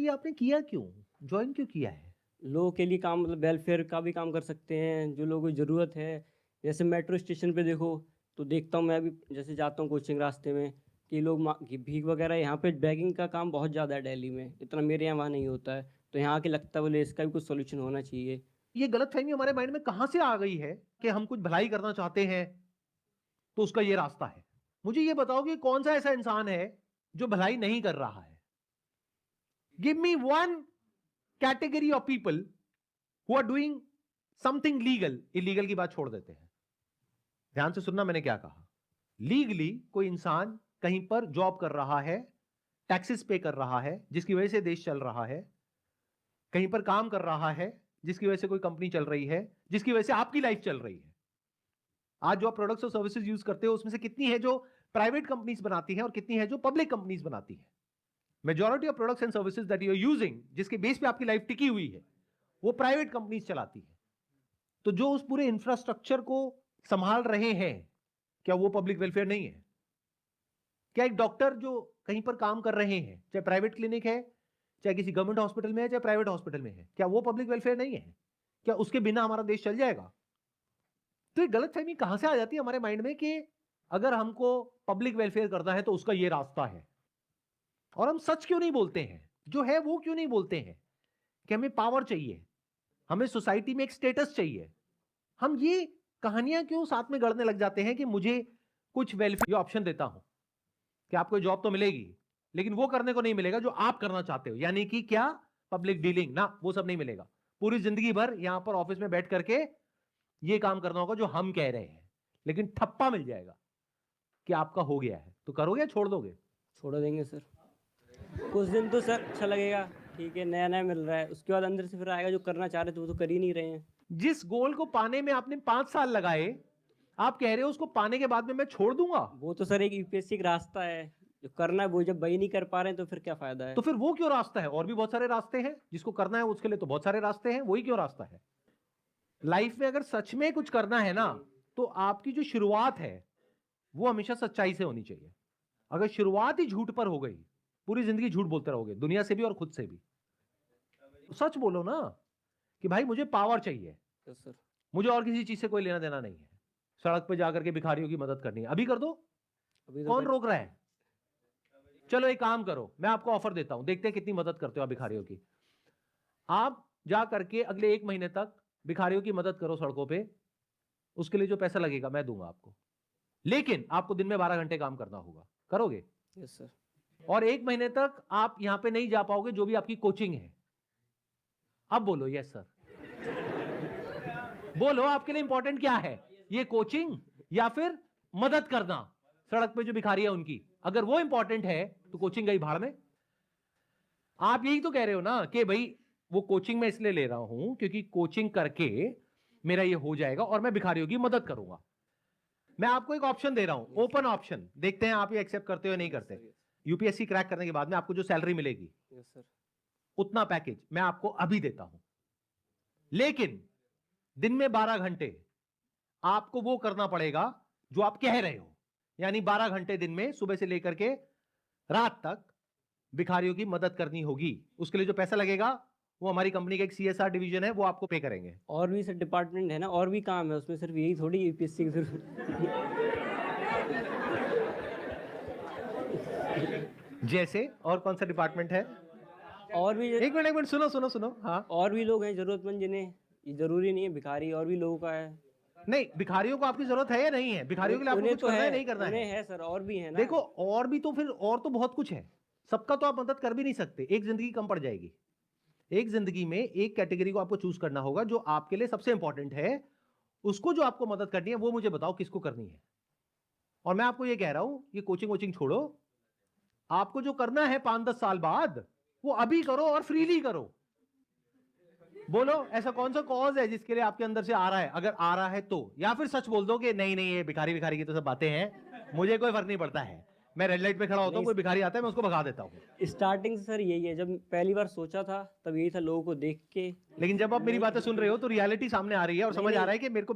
ये आपने किया क्यों? जॉइन क्यों किया है? लोगों के लिए काम मतलब वेलफेयर का भी काम कर सकते हैं, जो लोगों को ज़रूरत है। जैसे मेट्रो स्टेशन पे देखो, तो देखता हूँ मैं भी जैसे जाता हूँ कोचिंग रास्ते में कि लोग कि भीख वगैरह यहाँ पे बैगिंग का काम बहुत ज़्यादा है दिल्ली में, इतना मेरे यहाँ वहाँ नहीं होता है। तो यहाँ आके लगता है बोले इसका भी कुछ सॉल्यूशन होना चाहिए। ये गलतफ़हमी हमारे माइंड में कहाँ से आ गई है कि हम कुछ भलाई करना चाहते हैं, तो उसका ये रास्ता है? मुझे ये बताओ कि कौन-सा ऐसा इंसान है, जो भलाई नहीं कर रहा है? Give me one category of people who are doing something legal. Illegal की बात छोड़ देते हैं। ध्यान से सुनना मैंने क्या कहा। लीगली कोई इंसान कहीं पर जॉब कर रहा है, टैक्सेस पे कर रहा है, जिसकी वजह से देश चल रहा है, कहीं पर काम कर रहा है, जिसकी वजह से कोई कंपनी चल रही है, जिसकी वजह से आपकी लाइफ चल रही है। आज जो आप प्रोडक्ट्स और सर्विसेज यूज करते हो, उसमें से कितनी है जो प्राइवेट कंपनीज बनाती हैं और कितनी है जो पब्लिक कंपनीज बनाती हैं? Majority of products and services that you are using, जिसके बेस पे आपकी लाइफ टिकी हुई है, वो प्राइवेट कंपनीज चलाती है। तो जो उस पूरे इंफ्रास्ट्रक्चर को संभाल रहे हैं, क्या वो पब्लिक वेलफेयर नहीं है? क्या एक डॉक्टर जो कहीं पर काम कर रहे हैं, चाहे प्राइवेट क्लिनिक है, चाहे किसी गवर्नमेंट हॉस्पिटल में है, चाहे प्राइवेट हॉस्पिटल में है, क्या वो पब्लिक वेलफेयर नहीं है? क्या उसके बिना हमारा देश चल जाएगा? तो ये गलतफहमी कहां से आ जाती है हमारे माइंड में कि अगर हमको पब्लिक वेलफेयर करना है तो उसका ये रास्ता है। और हम सच क्यों नहीं बोलते हैं? जो है वो क्यों नहीं बोलते हैं कि हमें पावर चाहिए, हमें सोसाइटी में एक स्टेटस चाहिए? हम ये कहानियां क्यों साथ में गढ़ने लग जाते हैं कि मुझे कुछ वेलफेयर ऑप्शन देता हूं कि आपको जॉब तो मिलेगी, लेकिन वो करने को नहीं मिलेगा जो आप करना चाहते हो, यानी कि क्या? पब्लिक डीलिंग ना, वो सब नहीं मिलेगा। पूरी जिंदगी भर यहां पर ऑफिस में बैठ करके ये काम करना होगा जो हम कह रहे हैं, लेकिन ठप्पा मिल जाएगा कि आपका हो गया है। तो करोगे या छोड़ दोगे? छोड़ देंगे सर। कुछ दिन तो सर अच्छा लगेगा, ठीक है नया नया मिल रहा है, उसके बाद अंदर से फिर आएगा जो करना चाह रहे थे वो तो कर ही नहीं रहे हैं। जिस गोल को पाने में आपने 5 साल लगाए, आप कह रहे हो उसको पाने के बाद में मैं छोड़ दूंगा? वो तो सर एक यूपीएससी का रास्ता है, जो करना है वो जब वही नहीं कर पा रहे हैं तो फिर क्या फायदा है। तो फिर वो क्यों रास्ता है? और भी बहुत सारे रास्ते हैं, जिसको करना है उसके लिए तो बहुत सारे रास्ते हैं, वही क्यों रास्ता है? लाइफ में अगर सच में कुछ करना है ना, तो आपकी जो शुरुआत है वो हमेशा सच्चाई से होनी चाहिए। अगर शुरुआत ही झूठ पर हो गई, पूरी जिंदगी झूठ बोलते रहोगे, दुनिया से भी और खुद से भी। तो सच बोलो ना कि भाई मुझे पावर चाहिए, सर मुझे और किसी चीज से कोई लेना देना नहीं है। सड़क पे जाकर के भिखारियों की मदद करनी है, अभी कर दो, अभी तो कौन रोक रहा है? चलो एक काम करो, मैं आपको ऑफर देता हूं, देखते हैं कितनी मदद करते हो आप भिखारियों की। आप जा करके अगले 1 महीने तक भिखारियों की मदद करो सड़कों पे, उसके लिए जो पैसा लगेगा मैं दूंगा आपको, लेकिन आपको दिन में 12 घंटे काम करना होगा। करोगे? Yes sir. और 1 महीने तक आप यहां पे नहीं जा पाओगे, जो भी आपकी कोचिंग है। अब बोलो यस सर। बोलो आपके लिए इंपॉर्टेंट क्या है, ये कोचिंग या फिर मदद करना सड़क पे जो भिखारी है उनकी? अगर वो इंपॉर्टेंट है तो कोचिंग गई भाड़ में। आप यही तो कह रहे हो ना कि भाई वो कोचिंग मैं इसलिए ले रहा हूं क्योंकि कोचिंग करके मेरा ये हो जाएगा और मैं भिखारियों की मदद करूंगा। मैं आपको एक ऑप्शन दे रहा हूं, ओपन ऑप्शन, देखते हैं आप ये एक्सेप्ट करते हो या नहीं करते। यूपीएससी क्रैक करने के बाद में आपको जो सैलरी मिलेगी, यस सर। उतना पैकेज मैं आपको अभी देता हूं, लेकिन दिन में 12 घंटे आपको वो करना पड़ेगा जो आप कह रहे हो, यानी 12 घंटे दिन में सुबह से लेकर के रात तक भिखारियों की मदद करनी होगी। उसके लिए जो पैसा लगेगा वो हमारी कंपनी का एक सीएसआर डिवीजन है, वो आपको पे करेंगे। और भी सर डिपार्टमेंट है ना, और भी काम है उसमें, सिर्फ यही थोड़ी यूपीएससी की सिर्फ। जैसे और कौन सा डिपार्टमेंट है? और भी एक मिनट सुनो सुनो सुनो। हाँ, और भी लोग हैं जरूरतमंद जिन्हें, ये जरूरी नहीं है भिखारी, और भी लोगों का है। नहीं, भिखारियों को आपकी जरूरत है या नहीं है? भिखारियों के लिए आपको उन्हें कुछ तो करना है है, नहीं करना उन्हें है? है सर, और भी है ना। देखो और भी तो फिर और तो बहुत कुछ है, सबका तो आप मदद कर भी नहीं सकते, एक जिंदगी कम पड़ जाएगी। एक जिंदगी में एक कैटेगरी को आपको चूज करना होगा जो आपके लिए सबसे इंपॉर्टेंट है, उसको जो आपको मदद करनी है वो मुझे बताओ किसको करनी है। और मैं आपको ये कह रहा हूं, ये कोचिंग वोचिंग छोड़ो, आपको जो करना है 5-10 साल बाद वो अभी करो और फ्रीली करो। बोलो ऐसा कौन सा कॉज है जिसके लिए आपके अंदर से आ रहा है? अगर आ रहा है तो, या फिर सच बोल दो कि नहीं नहीं ये भिखारी भिखारी की तो सब बातें हैं, मुझे कोई फर्क नहीं पड़ता है, मैं रेड लाइट पे खड़ा होता हूँ, कोई भिखारी आता है मैं उसको भगा देता हूँ। स्टार्टिंग से सर यही है, जब पहली बार सोचा था तब यही था, लोगों को देख के। लेकिन जब आप मेरी बातें सुन रहे हो तो रियलिटी सामने आ रही है और समझ आ रहा है कि मेरे को